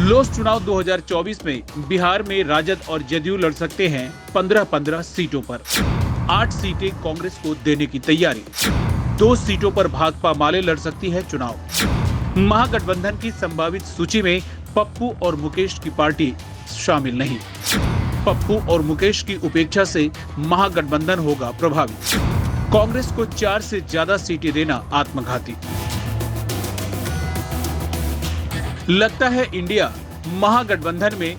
Loss चुनाव 2024 में बिहार में राजद और जदयू लड़ सकते हैं 15-15 सीटों पर। 8 सीटें कांग्रेस को देने की तैयारी। 2 सीटों पर भाकपा माले लड़ सकती है चुनाव। महागठबंधन की संभावित सूची में पप्पू और मुकेश की पार्टी शामिल नहीं। पप्पू और मुकेश की उपेक्षा से महागठबंधन होगा प्रभावित। कांग्रेस को 4 से ज्यादा सीटें देना आत्मघाती। लगता है इंडिया महागठबंधन में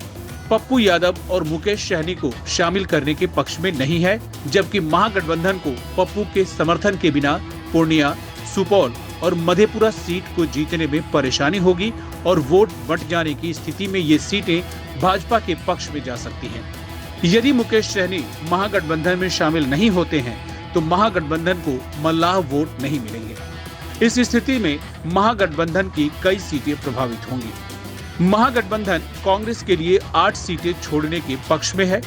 पप्पू यादव और मुकेश सहनी को शामिल करने के पक्ष में नहीं है, जबकि महागठबंधन को पप्पू के समर्थन के बिना पूर्णिया, सुपौल और मधेपुरा सीट को जीतने में परेशानी होगी और वोट बंट जाने की स्थिति में ये सीटें भाजपा के पक्ष में जा सकती हैं। यदि मुकेश सहनी महागठबंधन में शामिल नहीं होते हैं तो महागठबंधन को मल्लाह वोट नहीं मिलेंगे। इस स्थिति में महागठबंधन की कई सीटें प्रभावित होंगी। महागठबंधन कांग्रेस के लिए 8 सीटें छोड़ने के पक्ष में है,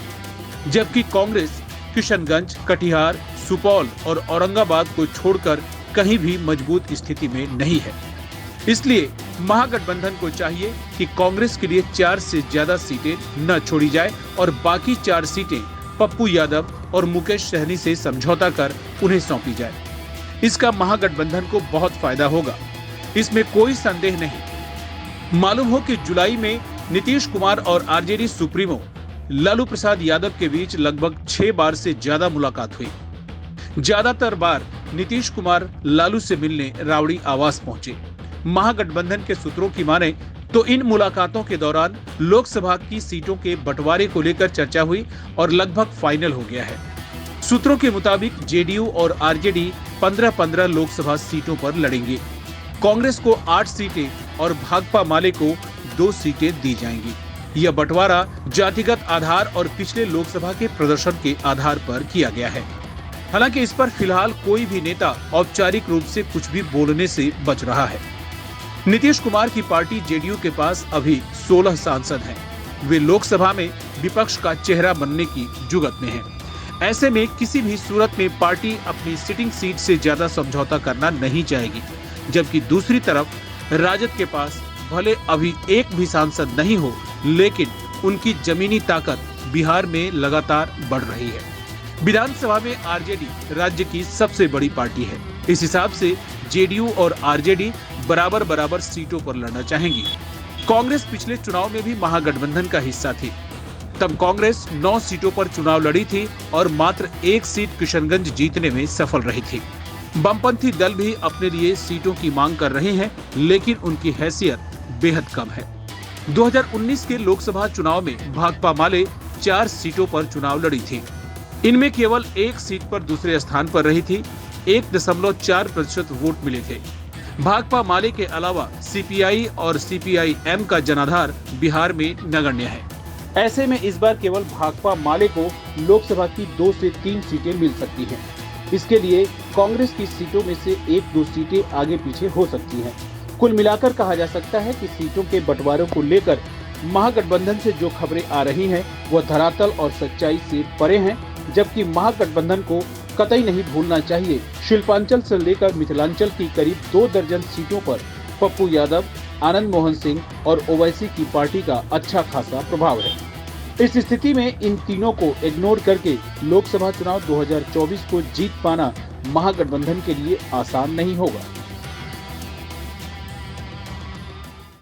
जबकि कांग्रेस किशनगंज, कटिहार, सुपौल और औरंगाबाद को छोड़कर कहीं भी मजबूत स्थिति में नहीं है। इसलिए महागठबंधन को चाहिए कि कांग्रेस के लिए 4 से ज्यादा सीटें न छोड़ी जाए और बाकी 4 सीटें पप्पू यादव और मुकेश सहनी से समझौता कर उन्हें सौंपी जाए। इसका महागठबंधन को बहुत फायदा होगा, इसमें कोई संदेह नहीं। मालूम हो कि जुलाई में नीतीश कुमार और आरजेडी सुप्रीमो लालू प्रसाद यादव के बीच लगभग 6 बार से ज्यादा मुलाकात हुई। ज्यादातर बार नीतीश कुमार लालू से मिलने रावड़ी आवास पहुंचे। महागठबंधन के सूत्रों की माने तो इन मुलाकातों के दौरान लोकसभा की सीटों के बंटवारे को लेकर चर्चा हुई और लगभग फाइनल हो गया है। सूत्रों के मुताबिक जेडीयू और आरजेडी 15-15 लोकसभा सीटों पर लड़ेंगे। कांग्रेस को 8 सीटें और भाकपा माले को 2 सीटें दी जाएंगी। यह बंटवारा जातिगत आधार और पिछले लोकसभा के प्रदर्शन के आधार पर किया गया है। हालांकि इस पर फिलहाल कोई भी नेता औपचारिक रूप से कुछ भी बोलने से बच रहा है। नीतीश कुमार की पार्टी जेडीयू के पास अभी 16 सांसद हैं। वे लोकसभा में विपक्ष का चेहरा बनने की जुगत में हैं। ऐसे में किसी भी सूरत में पार्टी अपनी सिटिंग सीट से ज्यादा समझौता करना नहीं चाहेगी, जबकि दूसरी तरफ राजद के पास भले अभी एक भी सांसद नहीं हो, लेकिन उनकी जमीनी ताकत बिहार में लगातार बढ़ रही है। विधानसभा में आरजेडी राज्य की सबसे बड़ी पार्टी है। इस हिसाब से जेडीयू और आरजेडी बराबर सीटों पर लड़ना चाहेंगी। कांग्रेस पिछले चुनाव में भी महागठबंधन का हिस्सा थी। तब कांग्रेस 9 सीटों पर चुनाव लड़ी थी और मात्र 1 सीट किशनगंज जीतने में सफल रही थी। वामपंथी दल भी अपने लिए सीटों की मांग कर रहे हैं, लेकिन उनकी हैसियत बेहद कम है। 2019 के लोकसभा चुनाव में भाकपा माले 4 सीटों पर चुनाव लड़ी थी। इनमें केवल 1 सीट पर दूसरे स्थान पर रही थी। 1.4% वोट मिले थे। भाकपा माले के अलावा सीपीआई और सीपीआई-एम का जनाधार बिहार में नगण्य है। ऐसे में इस बार केवल भाकपा माले को लोकसभा की 2 से 3 सीटें मिल सकती हैं। इसके लिए कांग्रेस की सीटों में से 1-2 सीटें आगे पीछे हो सकती हैं। कुल मिलाकर कहा जा सकता है कि सीटों के बंटवारे को लेकर महागठबंधन से जो खबरें आ रही हैं वह धरातल और सच्चाई से परे हैं, जबकि महागठबंधन को कतई नहीं भूलना चाहिए शिल्पांचल से लेकर मिथिलांचल की करीब 2 दर्जन सीटों पर पप्पू यादव, आनंद मोहन सिंह और ओवैसी की पार्टी का अच्छा खासा प्रभाव है। इस स्थिति में इन तीनों को इग्नोर करके लोकसभा चुनाव 2024 को जीत पाना महागठबंधन के लिए आसान नहीं होगा।